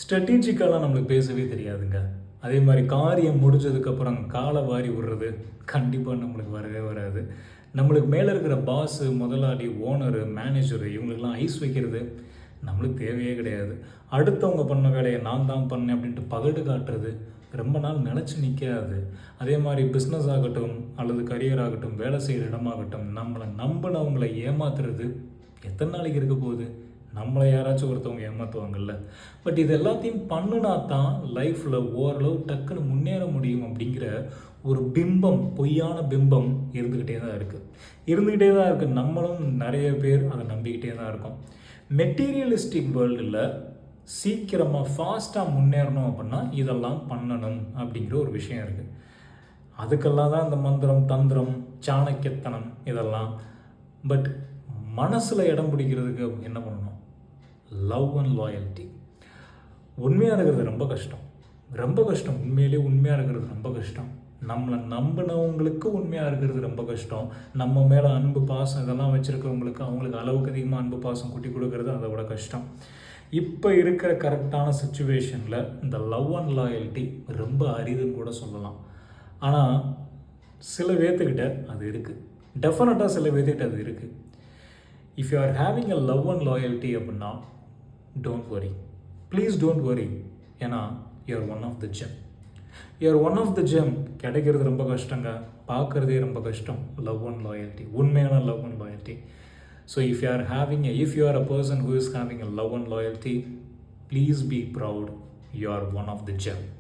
ஸ்ட்ராட்டஜிக்கெல்லாம் நம்மளுக்கு பேசவே தெரியாதுங்க. அதே மாதிரி காரியம் முடிஞ்சதுக்கப்புறம் காலை வாரி விடுறது கண்டிப்பாக நம்மளுக்கு வரவே வராது. நம்மளுக்கு மேலே இருக்கிற பாஸு, முதலாளி, ஓனரு, மேனேஜரு இவங்களுக்கெல்லாம் ஐஸ் வைக்கிறது நம்மளுக்கு தேவையே கிடையாது. அடுத்தவங்க பண்ண வேலையை நான் தான் பண்ணேன் அப்படின்ட்டு பகட்டு காட்டுறது ரொம்ப நாள் நிலச்சி நிற்காது. அதே மாதிரி பிஸ்னஸ் ஆகட்டும் அல்லது கரியர் ஆகட்டும், வேலை செய்கிற இடமாகட்டும், நம்மளை நம்பினவங்களை ஏமாத்துறது எத்தனை நாளைக்கு இருக்க போகுது? நம்மளை யாராச்சும் ஒருத்தவங்க ஏமாற்றுவாங்கல்ல. பட் இது எல்லாத்தையும் பண்ணுனா தான் லைஃப்பில் ஓரளவு டக்குன்னு முன்னேற முடியும் அப்படிங்கிற ஒரு பிம்பம், பொய்யான பிம்பம் இருந்துக்கிட்டே தான் இருக்குது. நம்மளும் நிறைய பேர் அதை நம்பிக்கிட்டே தான் இருக்கோம். மெட்டீரியலிஸ்டிக் வேர்ல்டில் சீக்கிரமாக ஃபாஸ்ட்டாக முன்னேறணும் அப்படின்னா இதெல்லாம் பண்ணணும் அப்படிங்கிற ஒரு விஷயம் இருக்குது. அதுக்கெல்லாம் தான் இந்த மந்திரம், தந்திரம், சாணக்கியத்தனம் இதெல்லாம். பட் மனசில் இடம் பிடிக்கிறதுக்கு என்ன பண்ணணும்? Love and loyalty. உண்மையாக இருக்கிறது ரொம்ப கஷ்டம். உண்மையிலே உண்மையாக இருக்கிறது ரொம்ப கஷ்டம். நம்மளை நம்பினவங்களுக்கு உண்மையாக இருக்கிறது ரொம்ப கஷ்டம். நம்ம மேலே அன்பு, பாசம் இதெல்லாம் வச்சுருக்கவங்களுக்கு அவங்களுக்கு அளவுக்கு அதிகமாக அன்பு, பாசம் கூட்டி கொடுக்கறது அதை விட கஷ்டம். இப்போ இருக்கிற கரெக்டான சுச்சுவேஷனில் இந்த லவ் அண்ட் லாயல்ட்டி ரொம்ப அரிதுன்னு கூட சொல்லலாம். ஆனால் சில பேர்த்துக்கிட்ட அது இருக்குது. டெஃபினட்டாக சில பேர்த்துக்கிட்ட அது இருக்குது. If you are having a love and loyalty அப்படின்னா don't worry, please don't worry. ஏன்னா you are one of the gem. கிடைக்கிறது ரொம்ப கஷ்டங்க, பார்க்குறதே ரொம்ப கஷ்டம். லவ் அண்ட் லாயல்ட்டி, உண்மையான love and loyalty. So if you are a person who is having a love and loyalty, please be proud, you are one of the gem.